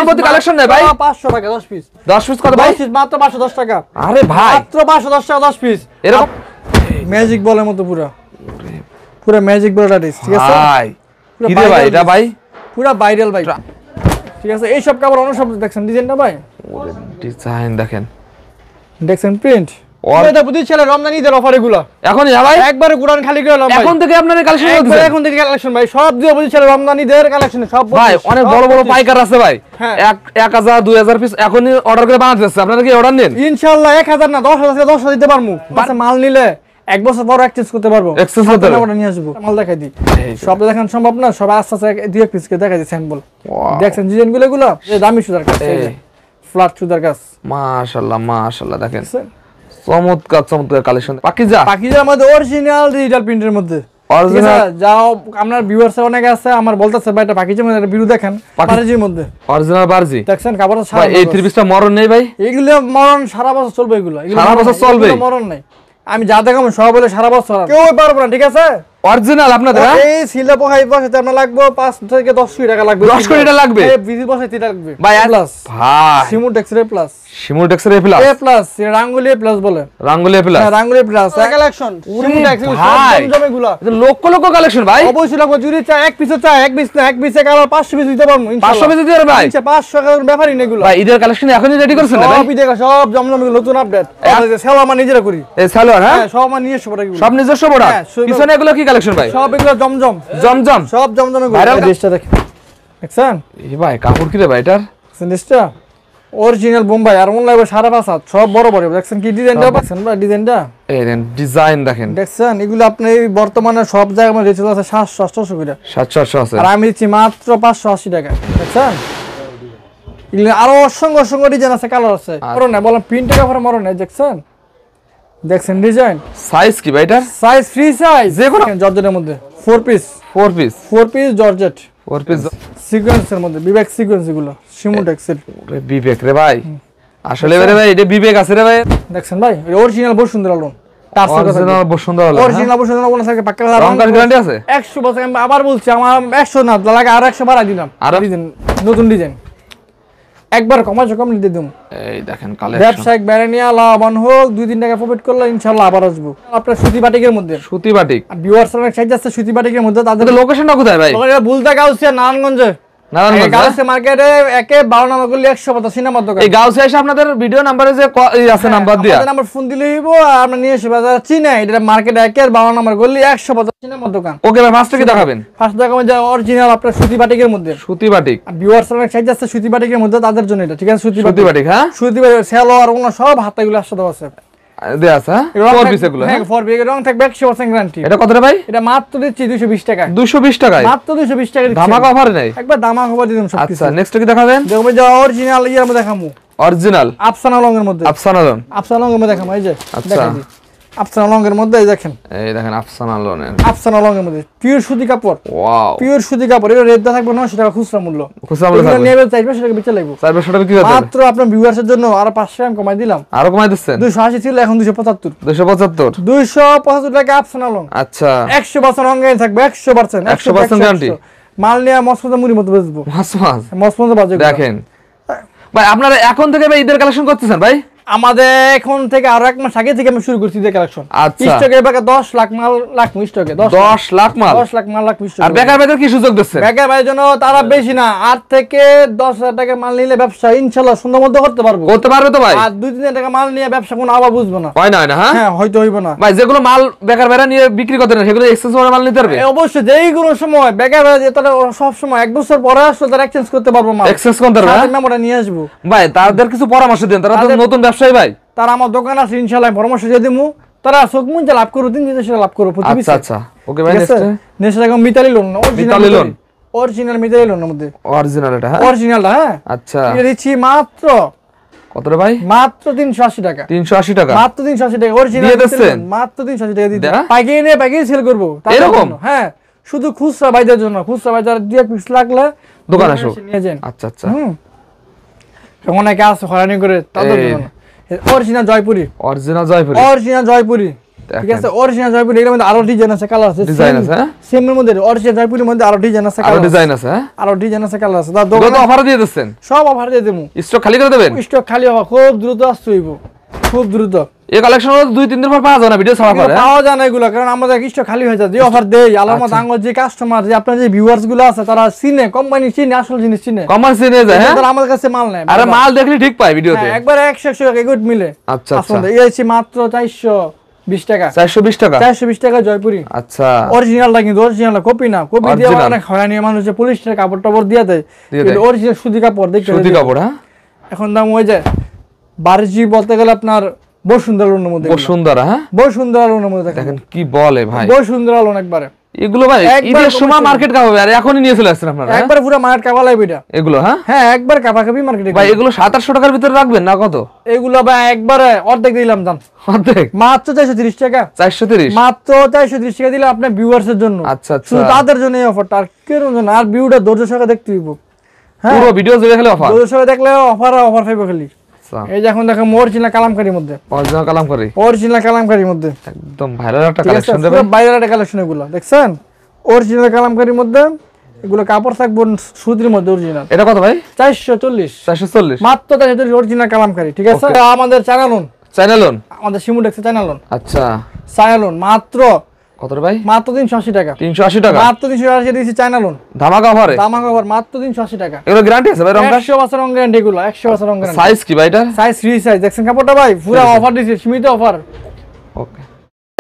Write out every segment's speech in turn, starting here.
প্রতি কালেকশন নেই ভাই 500 টাকা 10 পিস 10 পিস কত ভাই 10 পিস মাত্র 510 টাকা আরে ভাই মাত্র 510 টাকা 10 পিস এরকম ম্যাজিক বলের মতো পুরো ম্যাজিক বল আর্টিস্ট ঠিক আছে ভাই কি রে ভাই এটা ভাই পুরো ভাইরাল ভাই ঠিক আছে এই সব কাপড় অন্য সব দেখছেন ডিজাইনটা ভাই ওরে ডিজাইন দেখছেন প্রিন্ট এটা বুঝি ছেলে রমজান ঈদের অফার এগুলো এখনই ভাই একবারে গুড়ান খালি করে ভাই এখন থেকে আপনাদের কালেকশন চলছে এখন থেকে কালেকশন ভাই সব দিয়ে বুঝি ছেলে রমজান ঈদের কালেকশন সব ভাই অনেক বড় বড় পাইকার আছে ভাই 1000 2000 পিস এখনই অর্ডার করে বানাতে আছে আপনারা কি অর্ডার নেন ইনশাআল্লাহ 1000 না 10000 10 দিতে পারমু আচ্ছা মাল নিলে এক বছর পর এক্সচেঞ্জ করতে পারবো এক্সচেঞ্জ করতে পারবো আমরা নিয়ে আসবো মাল দেখাই দিই সব দেখান সম্ভব না সব আস্তে আস্তে দুই এক পিস করে দেখাই দিই স্যাম্পল দেখছেন ডিজাইনগুলো এগুলো দামি সুতার কাজ ফ্ল্যাট সুতার কাজ মাশাআল্লাহ মাশাআল্লাহ দেখেন চমৎকার চমৎকার কালেকশন পাকিজা আমাদের অরিজিনাল ডিজিটাল প্রিন্টের মধ্যে অরিজিনাল যাও আপনার ভিউয়ার্স অনেক আছে আমার বলতাছে ভাই এটা পাকিজার মধ্যে একটা ভিডিও দেখেন বারজির মধ্যে অরিজিনাল বারজি দেখছেন কাপড়টা সারা ভাই এই থ্রি পিসটা মরণ নেই ভাই এগুলো মরণ সারা বছর চলবে এগুলো সারা বছর চলবে মরণ নাই আমি যা দেখাবো সব বলে সারা বছর কেউ পারবো না ঠিক আছে অরিজিনাল আপনাদের এই সিলে পোহাই বসাতে আপনার লাগবে 5 থেকে 10 কোটি টাকা লাগবে 10 কোটি টাকা লাগবে এই বিজি বসাইতে লাগবে ভাই প্লাস ভাই সিমুটেক্স রে প্লাস সিমুটেক্স রে প্লাস এ প্লাস রাঙ্গুলি প্লাস বলে রাঙ্গুলি প্লাস হ্যাঁ রাঙ্গুলি প্লাস কালেকশন সিমুটেক্স সব জমজমেগুলো এটা লক্ষ লক্ষ কালেকশন ভাই অবশ্যই লাগবে যদি চাই এক পিস চাই এক পিস না এক পিসে কালার 500 পিস দিতে পারবো ইনশাআল্লাহ 500 পিস দিতে পারবে ভাই আচ্ছা 500 টাকার ব্যাপারই না এগুলো ভাই ঈদের কালেকশন এখনই রেডি করছেন না ভাই সব দেখা সব জমজমেগুলো নতুন আপডেট সেল আমার নিজেরা করি এই সালোয়ার হ্যাঁ সব আমার নিজস্ব প্রোডাক্ট সব নিজস্ব প্রোডাক্ট পিছনে এগুলো কি কালেকশন ভাই সব এগুলো জমজম জমজম সব জমজমে ভাইরাল ড্রেসটা দেখেন দেখছেন এই ভাই কাপড় কি রে ভাই এটার ড্রেসটা অরিজিনাল বোম্বাই আর অনলাইন 5.5 সব বড় বড় দেখছেন কি ডিজাইনটা দেখছেন ভাই ডিজাইনটা এই দেন ডিজাইন দেখেন দেখছেন এগুলো আপনি বর্তমানে সব জায়গায় মধ্যে রেট আছে 700-800 করে 700 আছে আর আমি দিচ্ছি মাত্র 580 টাকা দেখছেন এগুলো আরো অসংখ্য অসংখ্য ডিজাইন আছে কালার আছে মরণ না বলেন প্রিন্টের কাপড় মরণ না দেখছেন ডিজাইন সাইজ কি ভাই এটার সাইজ ফ্রি সাইজ যে কোন জর্জেটের মধ্যে 4 পিস জর্জেট 4 পিস সিকোয়েন্সের মধ্যে বিবেক সিকোয়েন্স এগুলো সিমুটেক্সের ওরে বিবেক রে ভাই আসলে রে ভাই এটা বিবেক আছে রে ভাই দেখছেন ভাই অরিজিনাল বহুত সুন্দর আলো অরিজিনাল বহুত সুন্দর আলো অরিজিনাল বহুত সুন্দর আলো থাকে পাক্কা রং কার গ্যারান্টি আছে 100 বছর আমি আবার বলছি আমার 100 না লাগে আর 100 বাড়াই দিলাম আর ডিজাইন নতুন ডিজাইন একবার কম দিয়ে দিম এই দেখেন কালেকশন ব্যবসায়িক ব্যারেনিয়া লাভবান হোক 2-3 টাকা প্রফিট করলে ইনশাআল্লাহ আবার আসবো আপনার সুতি বাটিকের মধ্যে সুতি বাটিক ভিউয়ার্স অনেক সাইজ আছে সুতি বাটিকের মধ্যে তাদের লোকেশনটা কোথায় ভাই ভুলতা গাউসিয়া নারায়ণগঞ্জে গাউসিয়া মার্কেটে একে 12 নম্বর গলি 185 নম্বর দোকান এই গাউসিয়া এসে আপনাদের ভিডিও নাম্বারে যে আছে নাম্বার দিয়া আমাদের নাম্বার ফোন দিলে হইবো আর আমরা নিয়ে আসব বাজার চিনা এটা মার্কেটে একে 12 নম্বর গলি 185 নম্বর দোকান ওকে ভাই ফার্স্ট কি দেখাবেন ফার্স্ট দেখাবো যে অরিজিনাল আপনার সুতি বাটিকের মধ্যে সুতি বাটিক ভিউয়ার্স অনেক সাইজ আছে সুতি বাটিকের মধ্যে তাদের জন্য এটা ঠিক আছে সুতি বাটিক হ্যাঁ সুতি বাটিক সেলোয়ার ওগুলো সব হাতাগুলো একসাথে আছে দেয়া আছে হ্যাঁ 4 পিস এগুলো হ্যাঁ 4 পিস রং থাকবে 100% গ্যারান্টি এটা কত রে ভাই এটা মাত্র দিচ্ছি 220 টাকা 220 টাকায় মাত্র 220 টাকা দিচ্ছি ধামাকা অফার নাই একবার ধামাকা অফার দিলাম সব কিছু আচ্ছা নেক্সট কি দেখাবেন দেখো যে অরিজিনাল ইয়ার মধ্যে দেখামু অরিজিনাল আফসানা লংয়ের মধ্যে আফসানা লং মধ্যে দেখামু এই যে আচ্ছা আফসানা লংয়ের মধ্যে দেখেন এই দেখেন আফসানা লংয়ের মধ্যে পিওর সুতি কাপড় ওয়াও পিওর সুতি কাপড় এর রেট থাকবে 900 টাকা খুচরা মূল্য নেবে 400 টাকা বেচে লাগবে 400 টাকা কি হবে মাত্র আপনার ভিউয়ার্সের জন্য আর 500 টাকা কমাই দিলাম আরো কমাই দিচ্ছেন 280 ছিল এখন 275 275 টাকা আফসানা লং আচ্ছা 100 বছর রঙে থাকবে 100% গ্যারান্টি মাল নিয়ে মসমসে মুড়ি মতো বেচবো মসমসে বাজে দেখেন ভাই আপনারা এখন থেকে ভাই ঈদের কালেকশন করতেছেন ভাই আমাদের এখন থেকে আরো এক মাস আগে থেকে আমি শুরু করছি ঈদের কালেকশন আচ্ছা স্টকে এবারে 10 লাখ মাল লাখ স্টকে 10 লাখ মাল স্টক আর বেকার ভাইদের কি সুযোগ দিচ্ছেন বেকার ভাইদের জন্য তারা বেশি না 8 থেকে 10,000 টাকা মাল নিলে ব্যবসা ইনশাআল্লাহ সুন্দর মতো করতে পারবে তো ভাই আর 2-3 টাকা মাল নিয়ে ব্যবসা কোনো আবার বুঝবো না হয় না হ্যাঁ হয়তো হইব না ভাই যেগুলো মাল বেকার ভাইরা নিয়ে বিক্রি করতে না সেগুলো এক্সচেঞ্জ করে মাল নিতে পারবে অবশ্যই যেই কোনো সময় বেকার ভাই তারা সব সময় এক বছর পরে আসলে তারা এক্সচেঞ্জ করতে পারবে মাল এক্সচেঞ্জ করতে পারবে আমি আমরা নিয়ে আসবো ভাই তাদের কিছু পরামর্শ দেন তারা তো নতুন ব্যবসায়ী ভাই তারা আমার দোকান আছে ইনশাআল্লাহ পরামর্শ দিয়ে দিমু তারা চোখমুন লাভ করো দিন যেটা লাভ করো প্রতি আচ্ছা ওকে ভাই নেক্সট দেখো মিতালি লোন অরিজিনাল মিতালি লোনের মধ্যে অরিজিনাল এটা হ্যাঁ অরিজিনালটা হ্যাঁ আচ্ছা এটা দিচ্ছি মাত্র কত রে ভাই মাত্র 380 টাকা 380 টাকা মাত্র 380 টাকা অরিজিনাল দিয়ে দেন মাত্র 380 টাকা দিতে পাইকারি নিয়ে পাইকারি সেল করব এরকম হ্যাঁ শুধু খুচরা বাইদের জন্য খুচরা বাইদার 2 পিস লাগলে দোকান আসো নিয়ে যান আচ্ছা অনেকে আছে হয়রানি করে তাদের জন্য অরিজিনাল জয়পুরি ঠিক আছে অরিজিনাল জয়পুরি এর মধ্যে আরো ডিজাইন আছে কালার আছে ডিজাইন আছে সেম এর মধ্যে অরিজিনাল জয়পুরির মধ্যে আরো ডিজাইন আছে আরো ডিজাইন আছে আরো ডিজাইন আছে কালার আছে দোকানে অফার দিয়ে দিচ্ছেন সব অফার দিয়ে দেবো স্টক খালি করে দেবেন স্টক খালি হবে খুব দ্রুত আসতে হইব খুব দ্রুত এই কালেকশন হলো 2-3 দিন পর পাওয়া যায় না ভিডিও ছাড়া পরে পাওয়া যায় না এগুলো কারণ আমাদের স্টক খালি হয়ে যায় যে অফার দেই আলামত আঙ্গুর যে কাস্টমার যে আপনার যে ভিউয়ার্স গুলো আছে তারা চিনে কোম্পানি চিনে আসল জিনিস চিনে কমার্স নিয়ে যায় হ্যাঁ তারা আমাদের কাছে মাল নেয় আরে মাল দেখলি ঠিক পায় ভিডিওতে একবার 100 টাকা গুড মিলে আচ্ছা আচ্ছা আসলে এই আছে মাত্র 420 টাকা 420 টাকা 420 টাকা জয়পুরি আচ্ছা অরিজিনালটা কিন্তু অরিজিনাল কপি না কপি দিয়ে অনেক হয়রানি মানুষ যে পলিস্টার কাপড় টাপড় দিয়ে দেয় কিন্তু অরিজিনাল সুতি কাপড় দেখতে সুতি কাপড় হ্যাঁ এখন দাম ওই যে বারজি বলতে গেলে আপনার বসুন্ধরা লোনের মধ্যে বসুন্ধরা হ্যাঁ বসুন্ধরা লোনের মধ্যে দেখেন কি বলে ভাই বসুন্ধরা লোন একবারে এগুলো ভাই ঈদের সময় মার্কেট কাপাবে আর এখনই নিয়ে চলে আসছেন আপনারা একবার পুরো মার্কেট কাপালাই এটা এগুলো হ্যাঁ হ্যাঁ একবার কাপাকাপি মার্কেটে ভাই এগুলো 700 টাকার ভিতরে রাখবেন না কত এগুলো ভাই একবারে অর্ধেক দিলাম দাম অর্ধেক মাত্র 430 টাকা 430 মাত্র 430 টাকা দিলে আপনার ভিউয়ার্স এর জন্য আচ্ছা আচ্ছা শুধু তাদের জন্য এই অফারটা আর কেন জন্য আর ভিউটা ধৈর্য সহকারে দেখতে হইব হ্যাঁ পুরো ভিডিও জুড়ে খেলে অফার ধৈর্য সহকারে দেখলে অফার পাইবো খালি এই যে এখন দেখো অরিজিনাল কালামকারীর মধ্যে অরিজিনাল কালামকারী অরিজিনাল কালামকারীর মধ্যে একদম ভাইরাল একটা কালেকশন দেবেন পুরো ভাইরাল একটা কালেকশন এগুলো দেখছেন অরিজিনাল কালামকারীর মধ্যে এগুলো কাপড় থাকবে সুতির মধ্যে অরিজিনাল এটা কত ভাই 440 440 মাত্র 440 অরিজিনাল কালামকারী ঠিক আছে আমাদের চ্যানেলন চ্যানেলন আমাদের সিমুডেক্সের চ্যানেলন আচ্ছা চ্যানেলন মাত্র কত রে ভাই মাত্র 380 টাকা 380 টাকা মাত্র 380 দিয়েছি চ্যানেলন ধামাকা অফারে দামাকা অফার মাত্র 380 টাকা এগুলো গ্যারান্টি আছে ভাই রংটা 100 বছর রং গ্যারান্টি এগুলো 100 বছর রং গ্যারান্টি সাইজ কি ভাই এটা সাইজ ফ্রি সাইজ দেখছেন কাপড়টা ভাই পুরো অফার দিয়েছি সীমিত অফার ওকে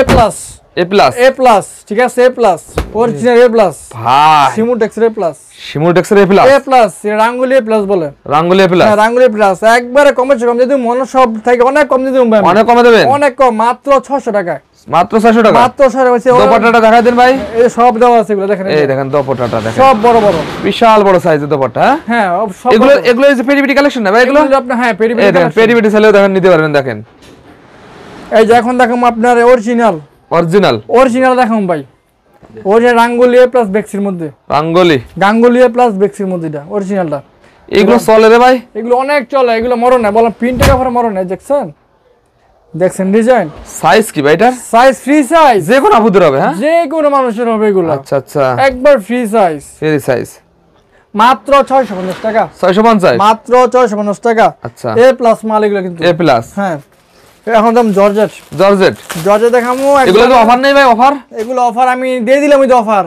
এ প্লাস এ প্লাস ঠিক আছে এ প্লাস অরিজিনাল এ প্লাস ভাই সিমুডেক্সের এ প্লাস সিমুটেক্সের এ প্লাস রাঙ্গুলি এ প্লাস বলে রাঙ্গুলি এ প্লাস হ্যাঁ রাঙ্গুলি এ প্লাস একবারে কমেছে কম যদি মন সব থেকে অনেক কম দিতে হবে অনেক কমে দেবেন অনেক কম মাত্র 600 টাকা মাত্র 600 টাকা মাত্র 600 টাকা দোপাট্টাটা দেখাই দেন ভাই এই সব দেওয়া আছে এগুলো দেখেন এই দেখেন দোপাট্টাটা দেখেন সব বড় বড় বিশাল বড় সাইজের দোপাট্টা হ্যাঁ সব এগুলো এই যে পেরিবিটি কালেকশন না ভাই এগুলো আপনি হ্যাঁ এই দেখেন পেরিবিটি চাইলেও দেখেন নিতে পারবেন দেখেন এই যে এখন দেখুন আপনার অরিজিনাল দেখুন ভাই অরিজিনাল রাঙ্গুলি এ প্লাস বেক্সির মধ্যে গাঙ্গুলি এ প্লাস বেক্সির মধ্যে এটা অরিজিনালটা এগুলো চলে রে ভাই এগুলো অনেক চলে এগুলো মরণ না বলেন প্রিন্টের কাপড় মরণ না দেখছেন ডিজাইন সাইজ কি ভাই এটা সাইজ ফ্রি সাইজ যে কোনো আপুদের হবে হ্যাঁ যে কোনো মানুষের হবে এগুলো আচ্ছা আচ্ছা একবার ফ্রি সাইজ মাত্র 650 টাকা 650 মাত্র 650 টাকা আচ্ছা এ প্লাস মাল এগুলো কিন্তু এ প্লাস হ্যাঁ এখন দাম জর্জেট দেখামু এগুলো কি অফার নেই ভাই অফার এগুলো অফার আমি দিয়ে দিলাম ওই অফার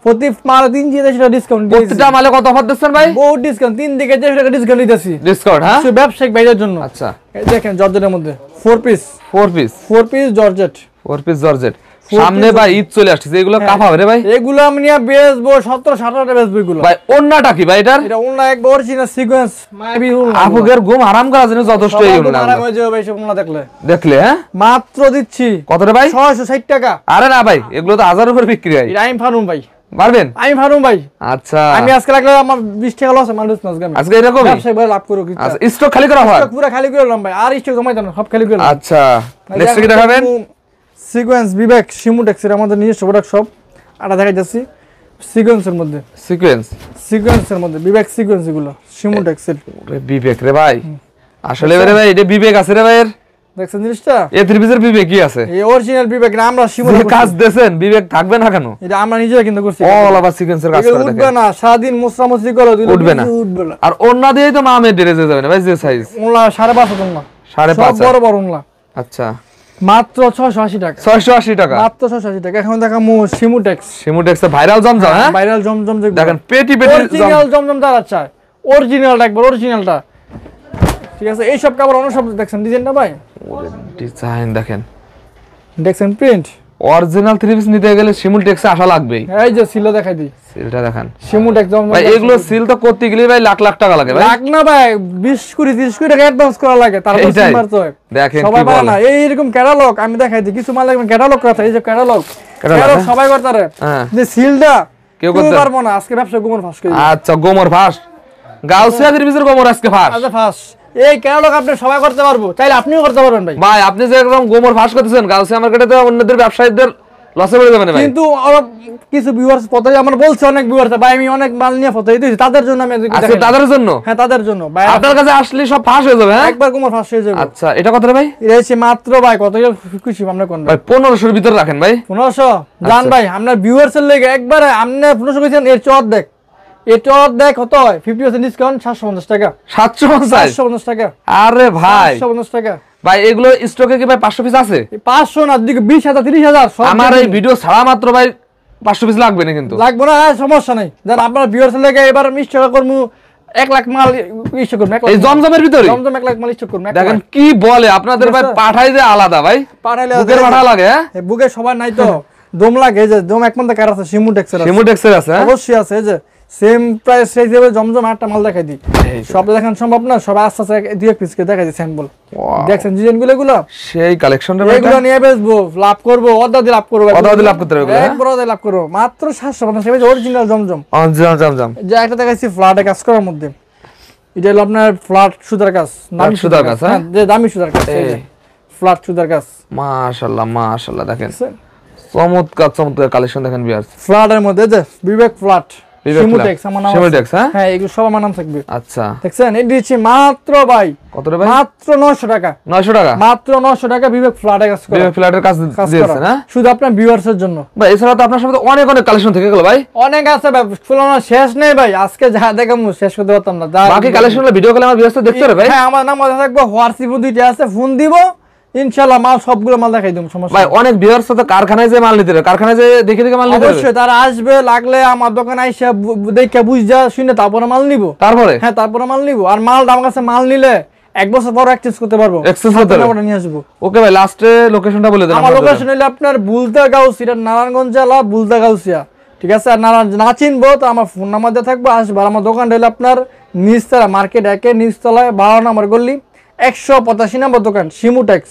প্রতি মাল 3 টাকা ডিসকাউন্ট প্রতিটা মালে কত অফার দিচ্ছেন ভাই বহুত ডিসকাউন্ট 3 থেকে 4 টাকা ডিসকাউন্ট দিতেছি ডিসকাউন্ট হ্যাঁ শুধু ব্যবসায়িক ভাইদের জন্য আচ্ছা এই দেখেন জর্জেটের মধ্যে 4 পিস জর্জেট সামনে ভাই ঈদ চলে আসছে এগুলো কাফাবে রে ভাই এগুলো আমি নিয়ে বেচবো 17-18 টাকা বেচবো এগুলো ভাই ওন্নাটা কি ভাই এটার এটা ওন্না একবার অরিজিনাল সিকোয়েন্স মাইবি আপুদের ঘুম আরাম করার জন্য যথেষ্ট এই ওন্না আরাম হয়ে যাবে ভাই সব ওন্না দেখলে হ্যাঁ মাত্র দিচ্ছি কত রে ভাই 660 টাকা আরে না ভাই এগুলো তো 1000 উপরে বিক্রি হয় এটা আমি ফারুম ভাই পারবেন আমি ফারুম ভাই আচ্ছা আমি আজকে লাগলে আমার 20 টাকা লস মানুষ নাস গামে আজকে এরকম ব্যবসায়িক ভাই লাভ করো কি আচ্ছা স্টক খালি করা হয় স্টক পুরো খালি করে দিলাম ভাই আর স্টক জমাই দেন সব খালি করে দিলাম আচ্ছা নেক্সট কি দেখাবেন সিকোয়েন্স বিবেক সিমুটেক্সের আমাদের নিজস্ব প্রোডাক্ট সব আটা দেখা যাচ্ছে সিকোয়েন্সের মধ্যে বিবেক সিকোয়েন্স এগুলো সিমুটেক্সের বিবেক রে ভাই আসলে রে ভাই এটা বিবেক আছে রে ভাই দেখছেন জিনিসটা এ ত্রিভুজের বিবেক কি আছে এই অরিজিনাল বিবেক না আমরা সিমুটেক্স কাজ দেন বিবেক থাকবে না কেন এটা আমরা নিজেরা কিন্তু করছি অল ওভার সিকোয়েন্সের কাজ করে দেখেন উঠবে না সারাদিন মুসরামুসি করে দিলে উঠবে না আর ওন্না দিয়েই তো মামে ড্রেসে যাবে না ভাই যে সাইজ ওন্না 5.5 ওন্না 5.5 বড় বড় ওন্না আচ্ছা মাত্র 680 টাকা মাত্র 680 টাকা এখন দেখা সিমুটেক্স ভাইরাল জমজম হ্যাঁ ভাইরাল জমজম দেখেন পেটি অরিজিনাল জমজম তারা চায় অরিজিনালটা একবার অরিজিনালটা ঠিক আছে এই সব কাপড় অন্য সব দেখছেন ডিজাইনটা ভাই ডিজাইন দেখছেন প্রিন্ট অরিজিনাল থ্রি পিস নিতে গেলে সিমুটেক্সে আসা লাগবেই এই যে সিলও দেখাই দিই সিলটা দেখেন সিমুটেক্স জমজম ভাই এগুলো সিল তো করতে গেলে ভাই লাখ লাখ টাকা লাগে ভাই লাখ না ভাই 20-30 টাকা অ্যাডভান্স করা লাগে তারপর সিম্বার তো দেখেন সবাই পারে না এই এরকম ক্যাটালগ আমি দেখাই দিই কিছু মাল লাগবে ক্যাটালগ কথা এই যে ক্যাটালগ সবাই করতারে যে সিলটা কেউ করতে পারবো না আজকে ব্যবসা গোমর ফাঁস করে আচ্ছা গোমর ফাঁস গাউসিয়া থ্রি পিসের গোমর আজকে ফাঁস আচ্ছা ফাঁস এই ক্যাটালগ আপনি সবাই করতে পারবো চাইলে আপনিও করতে পারবেন ভাই আপনি যে একদম গোমর ফাঁস করতেছেন গাউসিয়া মার্কেটে তো অন্যদের ব্যবসায়ীদের লসে পড়ে যাবেন ভাই। কিন্তু কিছু ভিউয়ার্স ফটো আমার বলছে, অনেক ভিউয়ার্স ভাই আমি অনেক মাল নিয়ে ফটো দিয়েছি, তাদের জন্য আমি আচ্ছা তাদের জন্য? হ্যাঁ তাদের জন্য ভাই, আপনার কাছে আসলে সব ফাঁস হয়ে যাবে। হ্যাঁ একবার কোমর ফাঁস হয়ে যাবে। আচ্ছা এটা কত রে ভাই? এটা হচ্ছে মাত্র ভাই কত খুশি আমরা কোন ভাই 1500 এর ভিতর রাখেন ভাই। 1500 জান ভাই আপনার ভিউয়ার্স এর লেগে একবারে আপনি 1500 কইছেন, এর চট দেখ, এর চট দেখ কত হয় 50% ডিসকাউন্ট 750 টাকা। 750 টাকা? আরে ভাই 750 টাকা ভাই। এগুলো স্টকে কি ভাই 500 পিস আছে? 500 না, দিকে 20000 30000 সব। আমার এই ভিডিও ছাড়া মাত্র ভাই 500 পিস লাগবে না কিন্তু? লাগবে না, সমস্যা নাই। জান আপনার ভিউয়ার্স এর লেগে এবার আমি স্টক করব 1 লাখ মাল স্টক করব। এই জমজমের ভিতরে জমজম 1 লাখ মাল স্টক করব। দেখেন কি বলে আপনাদের ভাই, পাঠাই যে আলাদা ভাই, পাঠাইলে বুকের পাঠা লাগে। হ্যাঁ বুকে সবার নাই তো দম লাগে, যে দম একমাত্র কার আছে, সিমুটেক্সের আছে। সিমুটেক্সের আছে অবশ্যই আছে। এই যে সেম প্রাইস সেই হিসেবে জমজম একটা মাল দেখাই দিই, সব দেখান সম্ভব না, সব আস্তে আস্তে দুই এক পিস করে দেখাই দিই স্যাম্পল। দেখছেন ডিজাইনগুলো, এগুলো সেই কালেকশনটা, এগুলো নিয়ে বেচবো, লাভ করবো, অর্ধা দিয়ে লাভ করবো, অর্ধা দিয়ে লাভ করতে হবে, একবার অর্ধা লাভ করবো মাত্র 750 টাকা। অরিজিনাল জমজম, অরিজিনাল জমজম। যে একটা দেখাইছি ফ্ল্যাটে কাজ করার মধ্যে, এটা হলো আপনার ফ্ল্যাট সুতার কাজ, দামি সুতার কাজ। হ্যাঁ যে দামি সুতার কাজ, ফ্ল্যাট সুতার কাজ। মাশাআল্লাহ মাশাআল্লাহ, দেখেন চমৎকার চমৎকার কালেকশন দেখেন ভিউয়ার্স। ফ্ল্যাটের মধ্যে যে বিবেক ফ্ল্যাট, সিমুটেক্স আমার নাম, সিমুটেক্স। হ্যাঁ এগুলো সব আমার নাম থাকবে। আচ্ছা দেখছেন এই দিচ্ছি মাত্র ভাই কত রে ভাই? মাত্র 900 টাকা। 900 টাকা? মাত্র 900 টাকা বিবেক ফ্ল্যাটে কাজ করে, বিবেক ফ্ল্যাটের কাজ দিয়েছেন। হ্যাঁ শুধু আপনার ভিউয়ার্স এর জন্য ভাই। এছাড়া তো আপনার সাথে অনেক অনেক কালেকশন থেকে গেল ভাই, অনেক আছে ভাই, ফুলানো শেষ নেই ভাই। আজকে যা দেখামু শেষ করতে পারতাম না। বাকি কালেকশনগুলো ভিডিও কলে আমার ভিউয়ার্স দেখতে পারে ভাই। হ্যাঁ আমার নাম থাকবে, হোয়াটসঅ্যাপ দুইটা আছে, ফোন দিব ইনশাআল্লাহ, মাল সবগুলো মাল দেখাই দেব, সমস্যা ভাই। অনেক ভিউয়ার্স তো কারখানায় যে মাল নিতে হবে, কারখানায় যে দেখে দেখে মাল নিতে হবে। অবশ্যই তারা আসবে, লাগলে আমার দোকানে আইসা দেখে বুঝা শুনে তারপরে মাল নিব। তারপরে হ্যাঁ তারপরে মাল নিব। আর মাল আমার কাছে মাল নিলে 1 বছর পর এক্সচেঞ্জ করতে পারবো, এক্সচেঞ্জ করতে পারবো, নিয়ে আসবো। ওকে ভাই লাস্টে লোকেশনটা বলে দেন। আমার লোকেশন হলো আপনার বুলতাগাউসি, এটা নারায়ণগঞ্জ জেলা বুলতাগাউসিয়া, ঠিক আছে। আর না চিনবো তো আমার ফোন নাম্বার দিয়ে থাকবো, আসবে। আমার দোকানটা হলো আপনার নিচতলা, মার্কেট 1 নিচতলায় 12 নম্বর গলি, 185 নম্বর দোকান, সিমুটেক্স।